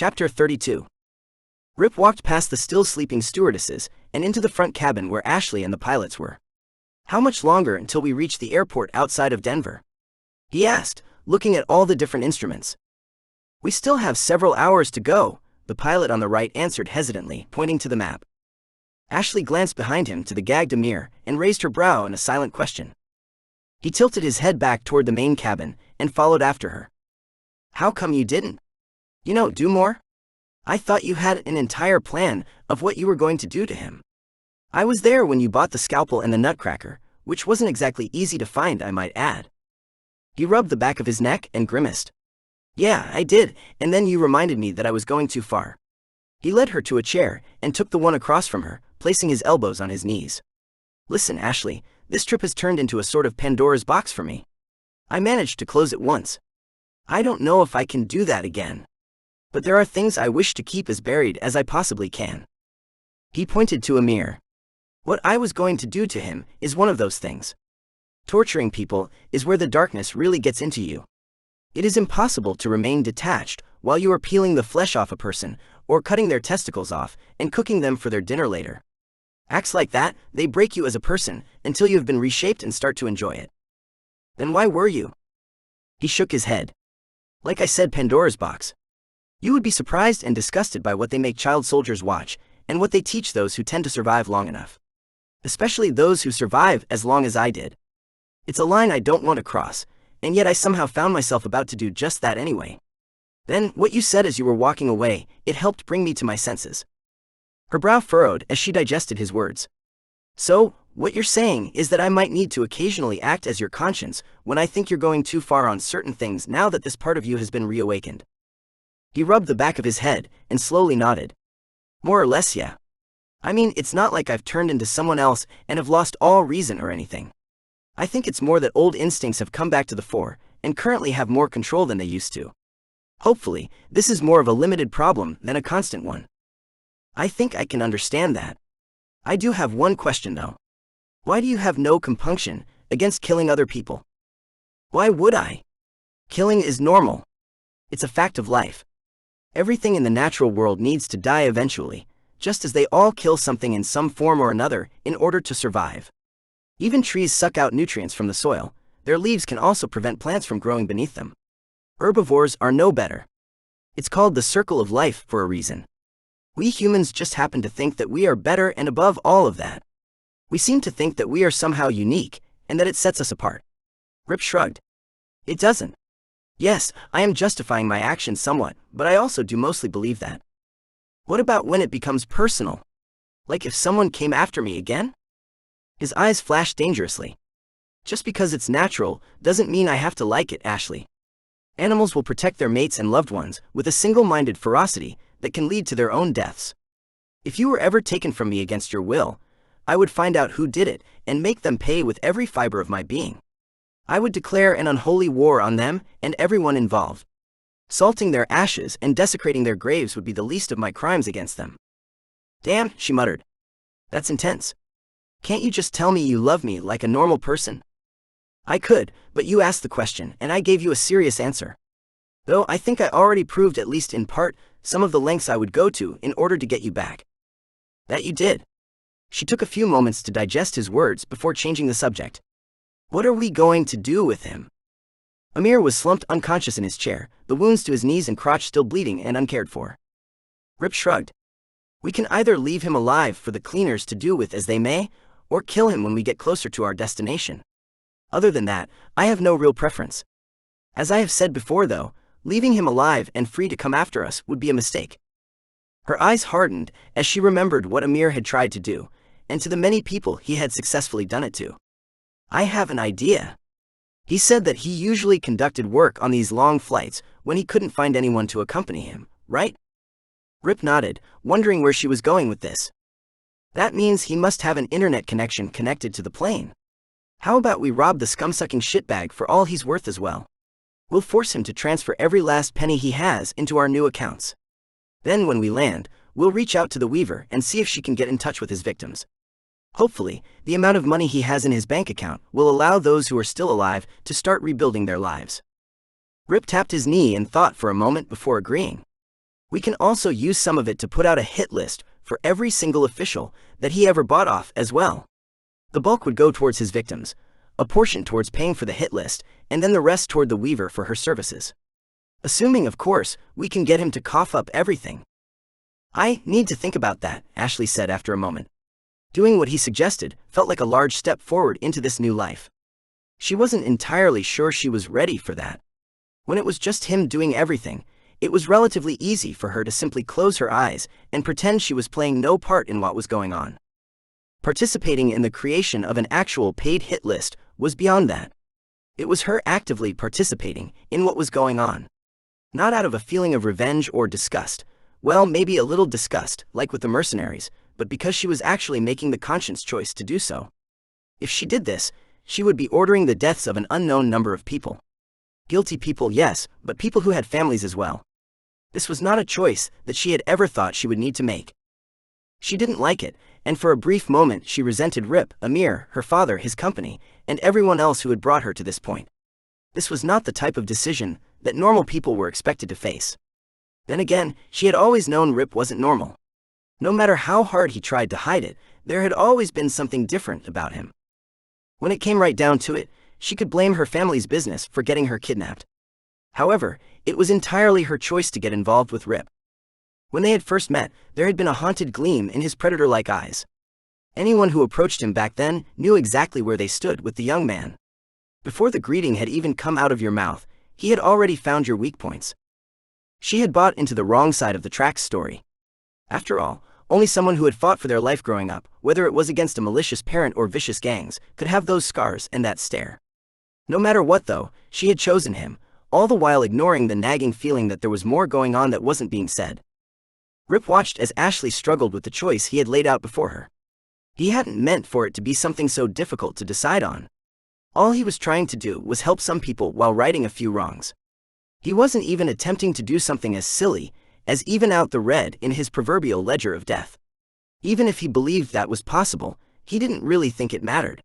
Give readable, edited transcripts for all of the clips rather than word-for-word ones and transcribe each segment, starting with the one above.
Chapter 32. Rip walked past the still sleeping stewardesses and into the front cabin where Ashley and the pilots were. "How much longer until we reach the airport outside of Denver?" he asked, looking at all the different instruments. "We still have several hours to go," the pilot on the right answered hesitantly, pointing to the map. Ashley glanced behind him to the gagged Amir and raised her brow in a silent question. He tilted his head back toward the main cabin and followed after her. "How come you didn't? Do more? I thought you had an entire plan of what you were going to do to him. I was there when you bought the scalpel and the nutcracker, which wasn't exactly easy to find, I might add." He rubbed the back of his neck and grimaced. "Yeah, I did, and then you reminded me that I was going too far." He led her to a chair and took the one across from her, placing his elbows on his knees. "Listen, Ashley, this trip has turned into a sort of Pandora's box for me. I managed to close it once. I don't know if I can do that again. But there are things I wish to keep as buried as I possibly can." He pointed to Amir. "What I was going to do to him is one of those things. Torturing people is where the darkness really gets into you. It is impossible to remain detached while you are peeling the flesh off a person, or cutting their testicles off and cooking them for their dinner later. Acts like that, they break you as a person until you have been reshaped and start to enjoy it." "Then why were you?" He shook his head. "Like I said, Pandora's box. You would be surprised and disgusted by what they make child soldiers watch, and what they teach those who tend to survive long enough. Especially those who survive as long as I did. It's a line I don't want to cross, and yet I somehow found myself about to do just that anyway. Then, what you said as you were walking away, it helped bring me to my senses." Her brow furrowed as she digested his words. "So, what you're saying is that I might need to occasionally act as your conscience when I think you're going too far on certain things now that this part of you has been reawakened." He rubbed the back of his head and slowly nodded. "More or less, yeah. I mean, it's not like I've turned into someone else and have lost all reason or anything. I think it's more that old instincts have come back to the fore and currently have more control than they used to. Hopefully, this is more of a limited problem than a constant one. I think I can understand that. I do have one question though. Why do you have no compunction against killing other people?" "Why would I? Killing is normal. It's a fact of life. Everything in the natural world needs to die eventually, just as they all kill something in some form or another in order to survive. Even trees suck out nutrients from the soil. Their leaves can also prevent plants from growing beneath them. Herbivores are no better. It's called the circle of life for a reason. We humans just happen to think that we are better and above all of that. We seem to think that we are somehow unique, and that it sets us apart." Rip shrugged. "It doesn't. Yes, I am justifying my actions somewhat, but I also do mostly believe that. What about when it becomes personal? Like if someone came after me again?" His eyes flashed dangerously. "Just because it's natural doesn't mean I have to like it, Ashley. Animals will protect their mates and loved ones with a single-minded ferocity that can lead to their own deaths. If you were ever taken from me against your will, I would find out who did it and make them pay with every fiber of my being. I would declare an unholy war on them and everyone involved. Salting their ashes and desecrating their graves would be the least of my crimes against them." "Damn," she muttered. "That's intense. Can't you just tell me you love me like a normal person?" "I could, but you asked the question and I gave you a serious answer. Though I think I already proved, at least in part, some of the lengths I would go to in order to get you back." "That you did." She took a few moments to digest his words before changing the subject. "What are we going to do with him?" Amir was slumped unconscious in his chair, the wounds to his knees and crotch still bleeding and uncared for. Rip shrugged. "We can either leave him alive for the cleaners to do with as they may, or kill him when we get closer to our destination. Other than that, I have no real preference. As I have said before though, leaving him alive and free to come after us would be a mistake." Her eyes hardened as she remembered what Amir had tried to do, and to the many people he had successfully done it to. "I have an idea. He said that he usually conducted work on these long flights when he couldn't find anyone to accompany him, right?" Rip nodded, wondering where she was going with this. "That means he must have an internet connection connected to the plane. How about we rob the scum-sucking shitbag for all he's worth as well? We'll force him to transfer every last penny he has into our new accounts. Then when we land, we'll reach out to the Weaver and see if she can get in touch with his victims. Hopefully, the amount of money he has in his bank account will allow those who are still alive to start rebuilding their lives." Rip tapped his knee and thought for a moment before agreeing. We can also use some of it to put out a hit list for every single official that he ever bought off as well. The bulk would go towards his victims, a portion towards paying for the hit list, and then the rest toward the weaver for her services. Assuming, of course, we can get him to cough up everything. I need to think about that, Ashley said after a moment. Doing what he suggested felt like a large step forward into this new life. She wasn't entirely sure she was ready for that. When it was just him doing everything, it was relatively easy for her to simply close her eyes and pretend she was playing no part in what was going on. Participating in the creation of an actual paid hit list was beyond that. It was her actively participating in what was going on. Not out of a feeling of revenge or disgust, well, maybe a little disgust, like with the mercenaries, but because she was actually making the conscious choice to do so. If she did this, she would be ordering the deaths of an unknown number of people. Guilty people, yes, but people who had families as well. This was not a choice that she had ever thought she would need to make. She didn't like it, and for a brief moment she resented Rip, Amir, her father, his company, and everyone else who had brought her to this point. This was not the type of decision that normal people were expected to face. Then again, she had always known Rip wasn't normal. No matter how hard he tried to hide it, there had always been something different about him. When it came right down to it, she could blame her family's business for getting her kidnapped. However, it was entirely her choice to get involved with Rip. When they had first met, there had been a haunted gleam in his predator-like eyes. Anyone who approached him back then knew exactly where they stood with the young man. Before the greeting had even come out of your mouth, he had already found your weak points. She had bought into the wrong side of the tracks story. After all, only someone who had fought for their life growing up, whether it was against a malicious parent or vicious gangs, could have those scars and that stare. No matter what though, she had chosen him, all the while ignoring the nagging feeling that there was more going on that wasn't being said. Rip watched as Ashley struggled with the choice he had laid out before her. He hadn't meant for it to be something so difficult to decide on. All he was trying to do was help some people while righting a few wrongs. He wasn't even attempting to do something as silly as even out the red in his proverbial ledger of death. Even if he believed that was possible, he didn't really think it mattered.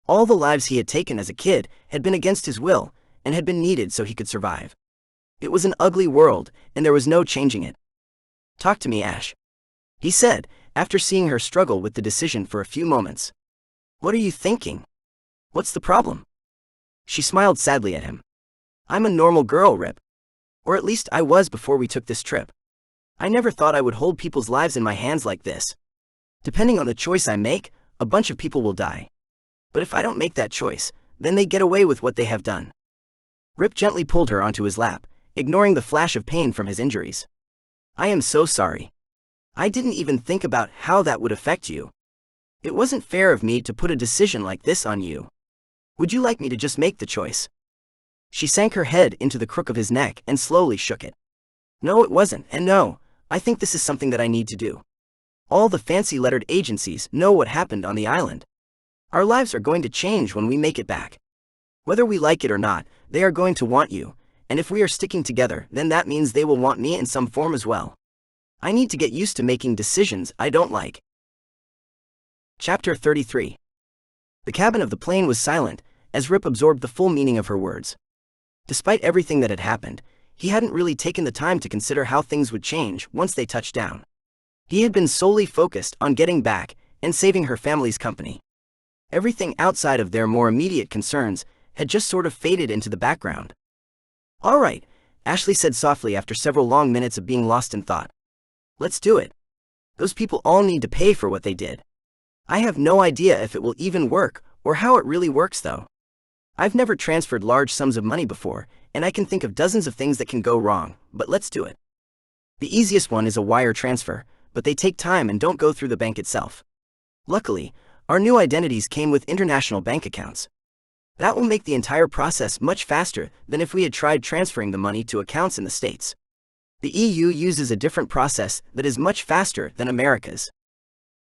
All the lives he had taken as a kid had been against his will and had been needed so he could survive. It was an ugly world, and there was no changing it. "Talk to me, Ash," he said, after seeing her struggle with the decision for a few moments. "What are you thinking? What's the problem?" She smiled sadly at him. "I'm a normal girl, Rip. Or at least I was before we took this trip. I never thought I would hold people's lives in my hands like this. Depending on the choice I make, a bunch of people will die. But if I don't make that choice, then they get away with what they have done." Rip gently pulled her onto his lap, ignoring the flash of pain from his injuries. "I am so sorry. I didn't even think about how that would affect you. It wasn't fair of me to put a decision like this on you. Would you like me to just make the choice?" She sank her head into the crook of his neck and slowly shook it. "No, it wasn't, and no, I think this is something that I need to do. All the fancy lettered agencies know what happened on the island. Our lives are going to change when we make it back. Whether we like it or not, they are going to want you, and if we are sticking together, then that means they will want me in some form as well. I need to get used to making decisions I don't like." Chapter 33. The cabin of the plane was silent, as Rip absorbed the full meaning of her words. Despite everything that had happened, he hadn't really taken the time to consider how things would change once they touched down. He had been solely focused on getting back and saving her family's company. Everything outside of their more immediate concerns had just sort of faded into the background. "All right," Ashley said softly after several long minutes of being lost in thought. "Let's do it. Those people all need to pay for what they did. I have no idea if it will even work or how it really works though. I've never transferred large sums of money before, and I can think of dozens of things that can go wrong, but let's do it. The easiest one is a wire transfer, but they take time and don't go through the bank itself. Luckily, our new identities came with international bank accounts. That will make the entire process much faster than if we had tried transferring the money to accounts in the States. The EU uses a different process that is much faster than America's."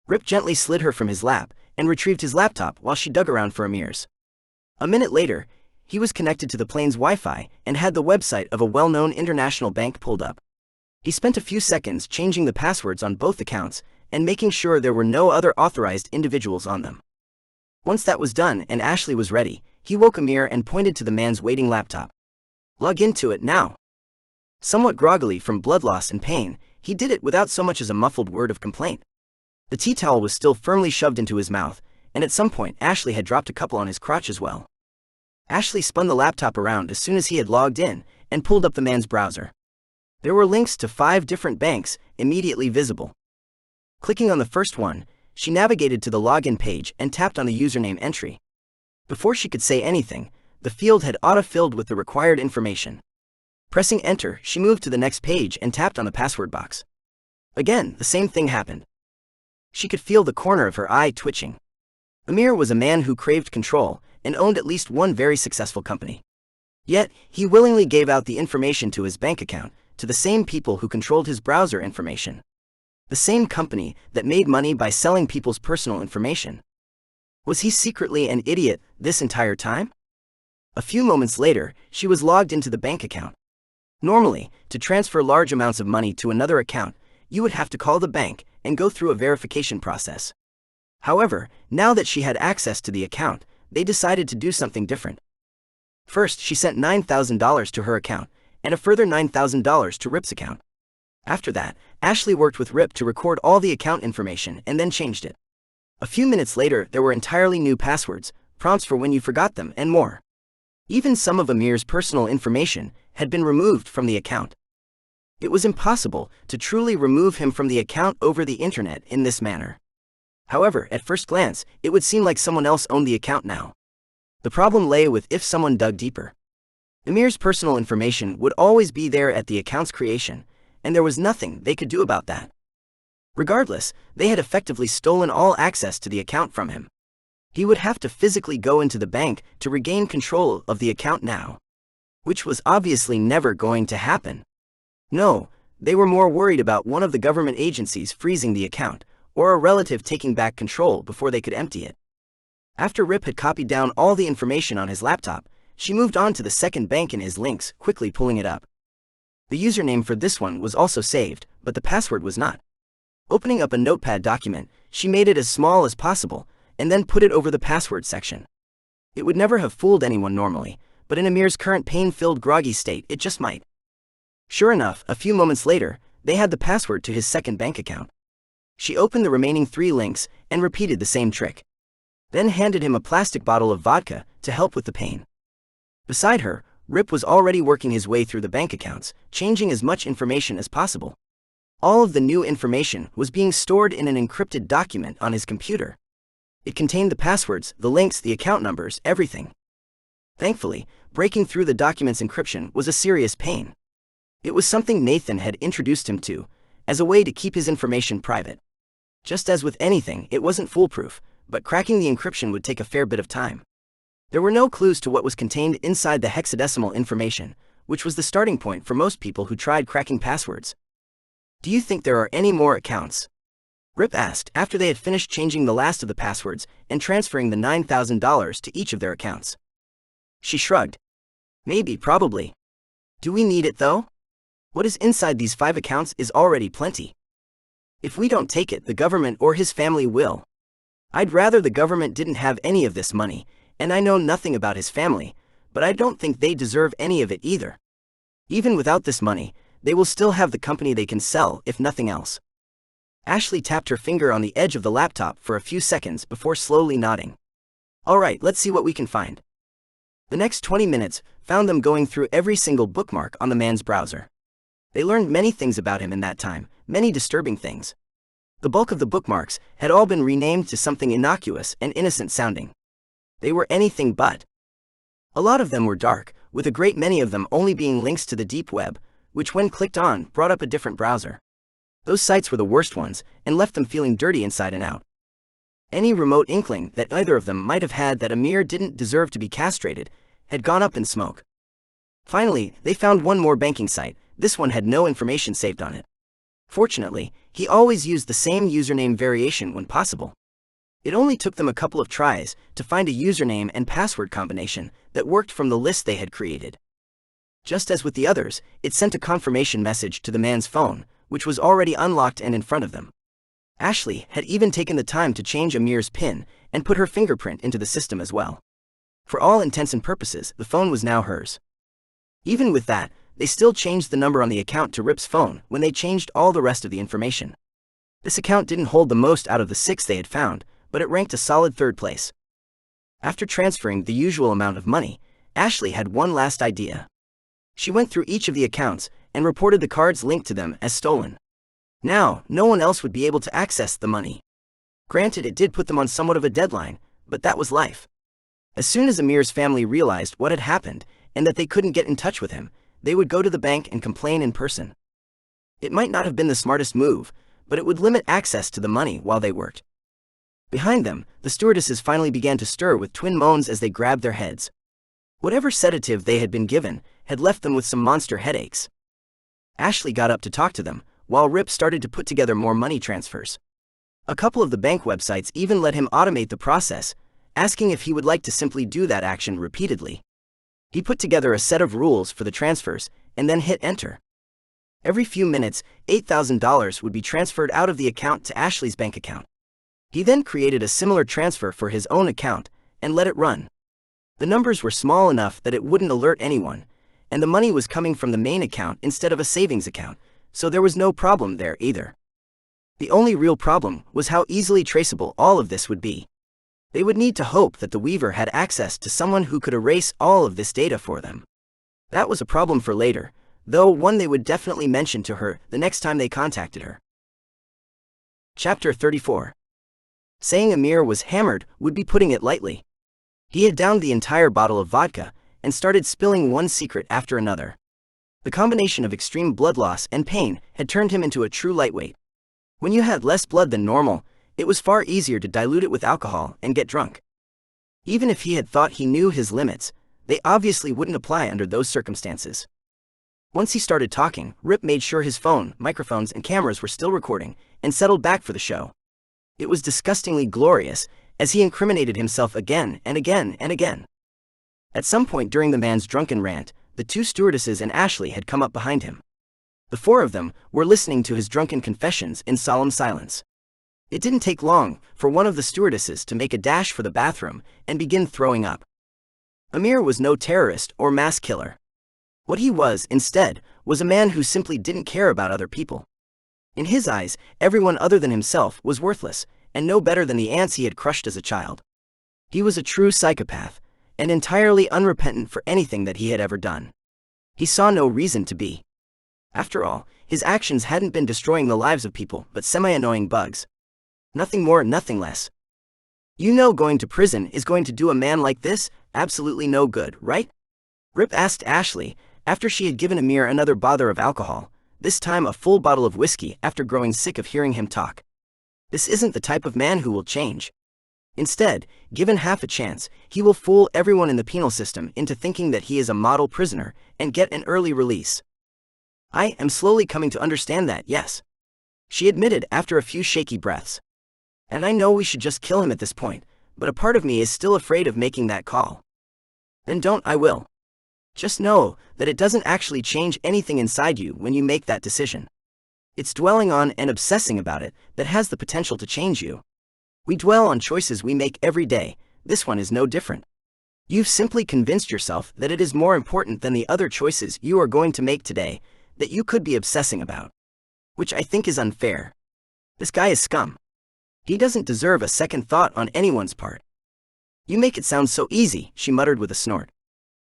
Rip gently slid her from his lap and retrieved his laptop while she dug around for Amir's. A minute later, he was connected to the plane's Wi-Fi and had the website of a well-known international bank pulled up. He spent a few seconds changing the passwords on both accounts and making sure there were no other authorized individuals on them. Once that was done and Ashley was ready, he woke Amir and pointed to the man's waiting laptop. "Log into it now." Somewhat groggily from blood loss and pain, he did it without so much as a muffled word of complaint. The tea towel was still firmly shoved into his mouth, and at some point Ashley had dropped a couple on his crotch as well. Ashley spun the laptop around as soon as he had logged in, and pulled up the man's browser. There were links to 5 different banks immediately visible. Clicking on the first one, she navigated to the login page and tapped on the username entry. Before she could say anything, the field had auto-filled with the required information. Pressing enter, she moved to the next page and tapped on the password box. Again, the same thing happened. She could feel the corner of her eye twitching. Amir was a man who craved control and owned at least one very successful company. Yet, he willingly gave out the information to his bank account to the same people who controlled his browser information. The same company that made money by selling people's personal information. Was he secretly an idiot this entire time? A few moments later, she was logged into the bank account. Normally, to transfer large amounts of money to another account, you would have to call the bank and go through a verification process. However, now that she had access to the account, they decided to do something different. First, she sent $9,000 to her account, and a further $9,000 to Rip's account. After that, Ashley worked with Rip to record all the account information and then changed it. A few minutes later, there were entirely new passwords, prompts for when you forgot them, and more. Even some of Amir's personal information had been removed from the account. It was impossible to truly remove him from the account over the internet in this manner. However, at first glance, it would seem like someone else owned the account now. The problem lay with if someone dug deeper. Amir's personal information would always be there at the account's creation, and there was nothing they could do about that. Regardless, they had effectively stolen all access to the account from him. He would have to physically go into the bank to regain control of the account now. Which was obviously never going to happen. No, they were more worried about one of the government agencies freezing the account, or a relative taking back control before they could empty it. After Rip had copied down all the information on his laptop, she moved on to the second bank in his links, quickly pulling it up. The username for this one was also saved, but the password was not. Opening up a notepad document, she made it as small as possible, and then put it over the password section. It would never have fooled anyone normally, but in Amir's current pain-filled groggy state it just might. Sure enough, a few moments later, they had the password to his second bank account. She opened the remaining 3 links and repeated the same trick. Then handed him a plastic bottle of vodka to help with the pain. Beside her, Rip was already working his way through the bank accounts, changing as much information as possible. All of the new information was being stored in an encrypted document on his computer. It contained the passwords, the links, the account numbers, everything. Thankfully, breaking through the document's encryption was a serious pain. It was something Nathan had introduced him to, as a way to keep his information private. Just as with anything, it wasn't foolproof, but cracking the encryption would take a fair bit of time. There were no clues to what was contained inside the hexadecimal information, which was the starting point for most people who tried cracking passwords. "Do you think there are any more accounts?" Rip asked after they had finished changing the last of the passwords and transferring the $9,000 to each of their accounts. She shrugged. "Maybe, probably. Do we need it though? What is inside these 5 accounts is already plenty. If we don't take it, the government or his family will. I'd rather the government didn't have any of this money, and I know nothing about his family, but I don't think they deserve any of it either. Even without this money, they will still have the company they can sell, if nothing else." Ashley tapped her finger on the edge of the laptop for a few seconds before slowly nodding. "All right, let's see what we can find." The next 20 minutes found them going through every single bookmark on the man's browser. They learned many things about him in that time, many disturbing things. The bulk of the bookmarks had all been renamed to something innocuous and innocent sounding. They were anything but. A lot of them were dark, with a great many of them only being links to the deep web, which when clicked on, brought up a different browser. Those sites were the worst ones, and left them feeling dirty inside and out. Any remote inkling that either of them might have had that Amir didn't deserve to be castrated had gone up in smoke. Finally, they found one more banking site. This one had no information saved on it. Fortunately, he always used the same username variation when possible. It only took them a couple of tries to find a username and password combination that worked from the list they had created. Just as with the others, it sent a confirmation message to the man's phone, which was already unlocked and in front of them. Ashley had even taken the time to change Amir's PIN and put her fingerprint into the system as well. For all intents and purposes, the phone was now hers. Even with that, they still changed the number on the account to Rip's phone when they changed all the rest of the information. This account didn't hold the most out of the 6 they had found, but it ranked a solid 3rd place. After transferring the usual amount of money, Ashley had one last idea. She went through each of the accounts and reported the cards linked to them as stolen. Now, no one else would be able to access the money. Granted, it did put them on somewhat of a deadline, but that was life. As soon as Amir's family realized what had happened and that they couldn't get in touch with him, they would go to the bank and complain in person. It might not have been the smartest move, but it would limit access to the money while they worked. Behind them, the stewardesses finally began to stir with twin moans as they grabbed their heads. Whatever sedative they had been given had left them with some monster headaches. Ashley got up to talk to them, while Rip started to put together more money transfers. A couple of the bank websites even let him automate the process, asking if he would like to simply do that action repeatedly. He put together a set of rules for the transfers and then hit enter. Every few minutes, $8,000 would be transferred out of the account to Ashley's bank account. He then created a similar transfer for his own account and let it run. The numbers were small enough that it wouldn't alert anyone, and the money was coming from the main account instead of a savings account, so there was no problem there either. The only real problem was how easily traceable all of this would be. They would need to hope that the Weaver had access to someone who could erase all of this data for them. That was a problem for later, though one they would definitely mention to her the next time they contacted her. Chapter 34. Saying Amir was hammered would be putting it lightly. He had downed the entire bottle of vodka and started spilling one secret after another. The combination of extreme blood loss and pain had turned him into a true lightweight. When you had less blood than normal, it was far easier to dilute it with alcohol and get drunk. Even if he had thought he knew his limits, they obviously wouldn't apply under those circumstances. Once he started talking, Rip made sure his phone, microphones, and cameras were still recording and settled back for the show. It was disgustingly glorious, as he incriminated himself again and again and again. At some point during the man's drunken rant, the 2 stewardesses and Ashley had come up behind him. The 4 of them were listening to his drunken confessions in solemn silence. It didn't take long for one of the stewardesses to make a dash for the bathroom and begin throwing up. Amir was no terrorist or mass killer. What he was, instead, was a man who simply didn't care about other people. In his eyes, everyone other than himself was worthless, and no better than the ants he had crushed as a child. He was a true psychopath, and entirely unrepentant for anything that he had ever done. He saw no reason to be. After all, his actions hadn't been destroying the lives of people but semi-annoying bugs. Nothing more, nothing less. You know, going to prison is going to do a man like this absolutely no good, right? Rip asked Ashley, after she had given Amir another bother of alcohol, this time a full bottle of whiskey after growing sick of hearing him talk. This isn't the type of man who will change. Instead, given half a chance, he will fool everyone in the penal system into thinking that he is a model prisoner and get an early release. I am slowly coming to understand that, yes. She admitted after a few shaky breaths. And I know we should just kill him at this point, but a part of me is still afraid of making that call. Then don't, I will. Just know that it doesn't actually change anything inside you when you make that decision. It's dwelling on and obsessing about it that has the potential to change you. We dwell on choices we make every day, this one is no different. You've simply convinced yourself that it is more important than the other choices you are going to make today that you could be obsessing about. Which I think is unfair. This guy is scum. He doesn't deserve a second thought on anyone's part. You make it sound so easy, she muttered with a snort.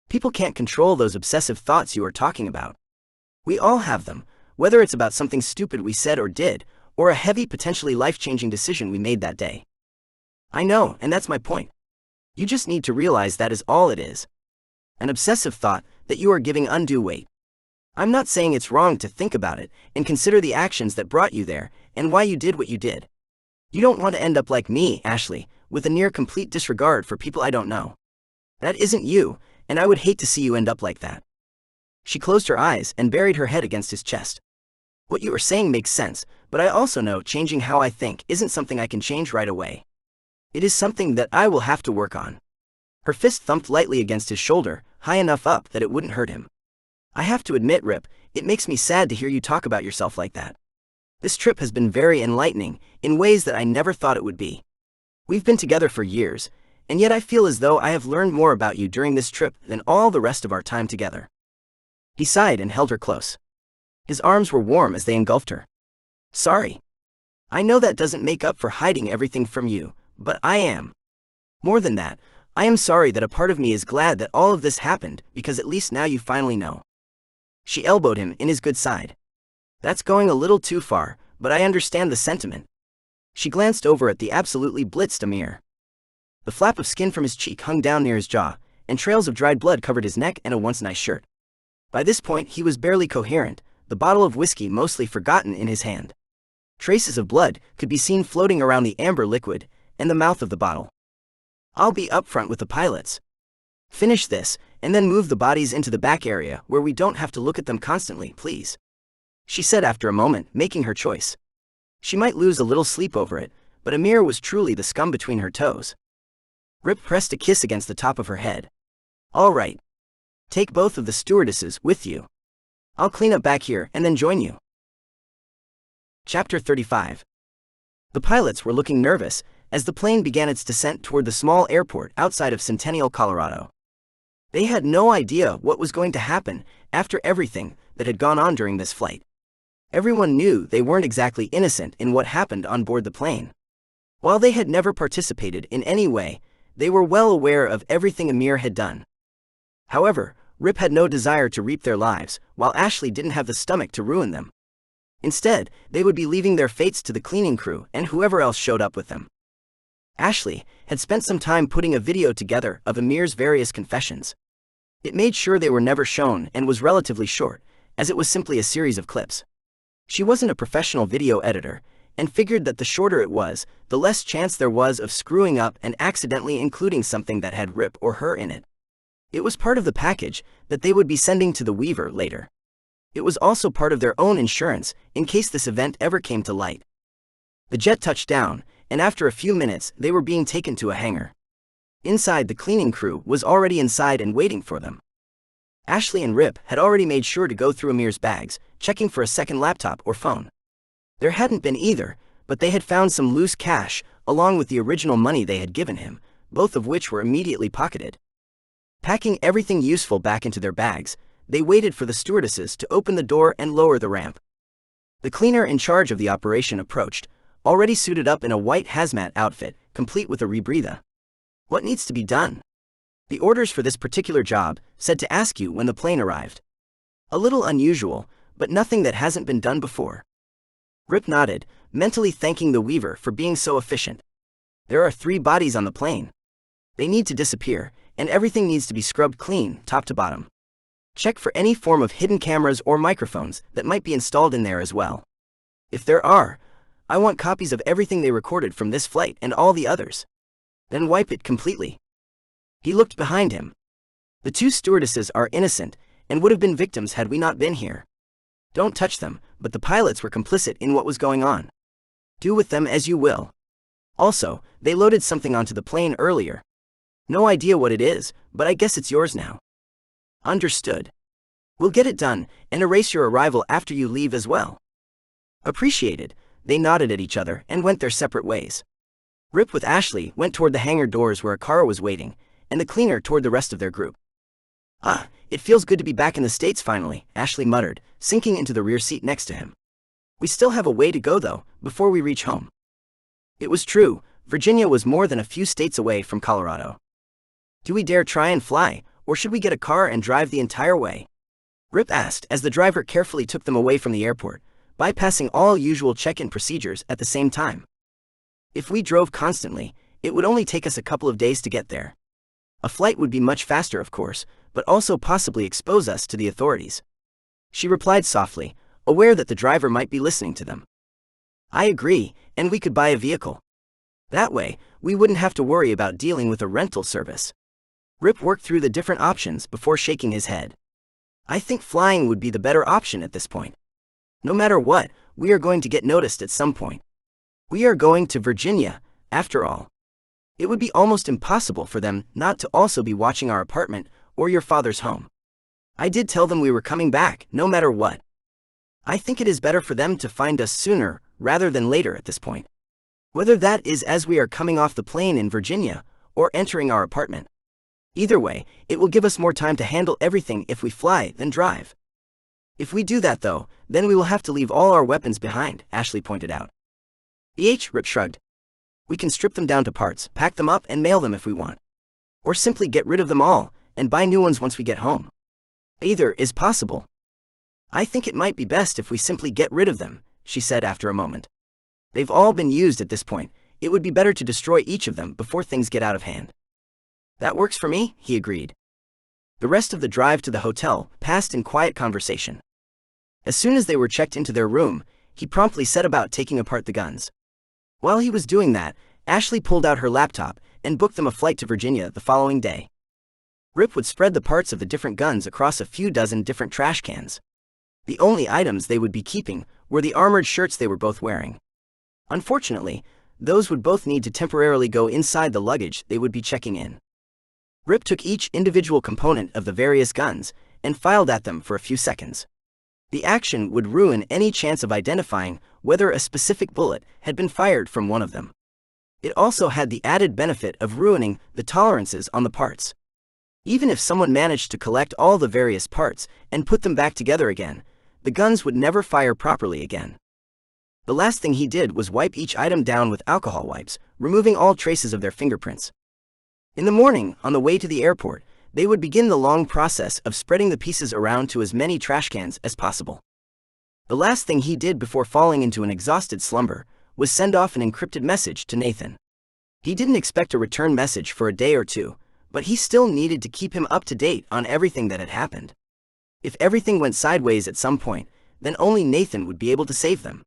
People can't control those obsessive thoughts you are talking about. We all have them, whether it's about something stupid we said or did, or a heavy, potentially life-changing decision we made that day. I know, and that's my point. You just need to realize that is all it is. An obsessive thought that you are giving undue weight. I'm not saying it's wrong to think about it and consider the actions that brought you there and why you did what you did. You don't want to end up like me, Ashley, with a near-complete disregard for people I don't know. That isn't you, and I would hate to see you end up like that. She closed her eyes and buried her head against his chest. What you are saying makes sense, but I also know changing how I think isn't something I can change right away. It is something that I will have to work on. Her fist thumped lightly against his shoulder, high enough up that it wouldn't hurt him. I have to admit, Rip, it makes me sad to hear you talk about yourself like that. This trip has been very enlightening, in ways that I never thought it would be. We've been together for years, and yet I feel as though I have learned more about you during this trip than all the rest of our time together. He sighed and held her close. His arms were warm as they engulfed her. Sorry. I know that doesn't make up for hiding everything from you, but I am. More than that, I am sorry that a part of me is glad that all of this happened because at least now you finally know. She elbowed him in his good side. That's going a little too far, but I understand the sentiment. She glanced over at the absolutely blitzed Amir. The flap of skin from his cheek hung down near his jaw, and trails of dried blood covered his neck and a once nice shirt. By this point he was barely coherent, the bottle of whiskey mostly forgotten in his hand. Traces of blood could be seen floating around the amber liquid and the mouth of the bottle. I'll be upfront with the pilots. Finish this, and then move the bodies into the back area where we don't have to look at them constantly, please. She said after a moment, making her choice. She might lose a little sleep over it, but Amir was truly the scum between her toes. Rip pressed a kiss against the top of her head. All right. Take both of the stewardesses with you. I'll clean up back here and then join you. Chapter 35. The pilots were looking nervous as the plane began its descent toward the small airport outside of Centennial, Colorado. They had no idea what was going to happen after everything that had gone on during this flight. Everyone knew they weren't exactly innocent in what happened on board the plane. While they had never participated in any way, they were well aware of everything Amir had done. However, Rip had no desire to reap their lives, while Ashley didn't have the stomach to ruin them. Instead, they would be leaving their fates to the cleaning crew and whoever else showed up with them. Ashley had spent some time putting a video together of Amir's various confessions. It made sure they were never shown and was relatively short, as it was simply a series of clips. She wasn't a professional video editor, and figured that the shorter it was, the less chance there was of screwing up and accidentally including something that had Rip or her in it. It was part of the package that they would be sending to the Weaver later. It was also part of their own insurance in case this event ever came to light. The jet touched down, and after a few minutes they were being taken to a hangar. Inside, the cleaning crew was already inside and waiting for them. Ashley and Rip had already made sure to go through Amir's bags, checking for a second laptop or phone. There hadn't been either, but they had found some loose cash, along with the original money they had given him, both of which were immediately pocketed. Packing everything useful back into their bags, they waited for the stewardesses to open the door and lower the ramp. The cleaner in charge of the operation approached, already suited up in a white hazmat outfit, complete with a rebreather. What needs to be done? The orders for this particular job said to ask you when the plane arrived. A little unusual, but nothing that hasn't been done before. Rip nodded, mentally thanking the Weaver for being so efficient. There are 3 bodies on the plane. They need to disappear, and everything needs to be scrubbed clean, top to bottom. Check for any form of hidden cameras or microphones that might be installed in there as well. If there are, I want copies of everything they recorded from this flight and all the others. Then wipe it completely. He looked behind him. The 2 stewardesses are innocent, and would have been victims had we not been here. Don't touch them, but the pilots were complicit in what was going on. Do with them as you will. Also, they loaded something onto the plane earlier. No idea what it is, but I guess it's yours now. Understood. We'll get it done, and erase your arrival after you leave as well. Appreciated. They nodded at each other and went their separate ways. Rip with Ashley went toward the hangar doors where Kara was waiting, and the cleaner toward the rest of their group. It feels good to be back in the States finally, Ashley muttered, sinking into the rear seat next to him. We still have a way to go though, before we reach home. It was true, Virginia was more than a few states away from Colorado. Do we dare try and fly, or should we get a car and drive the entire way? Rip asked as the driver carefully took them away from the airport, bypassing all usual check-in procedures at the same time. If we drove constantly, it would only take us a couple of days to get there. A flight would be much faster, of course, but also possibly expose us to the authorities. She replied softly, aware that the driver might be listening to them. I agree, and we could buy a vehicle. That way, we wouldn't have to worry about dealing with a rental service. Rip worked through the different options before shaking his head. I think flying would be the better option at this point. No matter what, we are going to get noticed at some point. We are going to Virginia, after all. It would be almost impossible for them not to also be watching our apartment or your father's home. I did tell them we were coming back, no matter what. I think it is better for them to find us sooner rather than later at this point. Whether that is as we are coming off the plane in Virginia or entering our apartment. Either way, it will give us more time to handle everything if we fly than drive. If we do that though, then we will have to leave all our weapons behind, Ashley pointed out. Rip shrugged. We can strip them down to parts, pack them up and mail them if we want. Or simply get rid of them all, and buy new ones once we get home. Either is possible. I think it might be best if we simply get rid of them, she said after a moment. They've all been used at this point. It would be better to destroy each of them before things get out of hand. That works for me, he agreed. The rest of the drive to the hotel passed in quiet conversation. As soon as they were checked into their room, he promptly set about taking apart the guns. While he was doing that, Ashley pulled out her laptop and booked them a flight to Virginia the following day. Rip would spread the parts of the different guns across a few dozen different trash cans. The only items they would be keeping were the armored shirts they were both wearing. Unfortunately, those would both need to temporarily go inside the luggage they would be checking in. Rip took each individual component of the various guns and filed at them for a few seconds. The action would ruin any chance of identifying whether a specific bullet had been fired from one of them. It also had the added benefit of ruining the tolerances on the parts. Even if someone managed to collect all the various parts and put them back together again, the guns would never fire properly again. The last thing he did was wipe each item down with alcohol wipes, removing all traces of their fingerprints. In the morning, on the way to the airport, they would begin the long process of spreading the pieces around to as many trash cans as possible. The last thing he did before falling into an exhausted slumber was send off an encrypted message to Nathan. He didn't expect a return message for a day or two, but he still needed to keep him up to date on everything that had happened. If everything went sideways at some point, then only Nathan would be able to save them.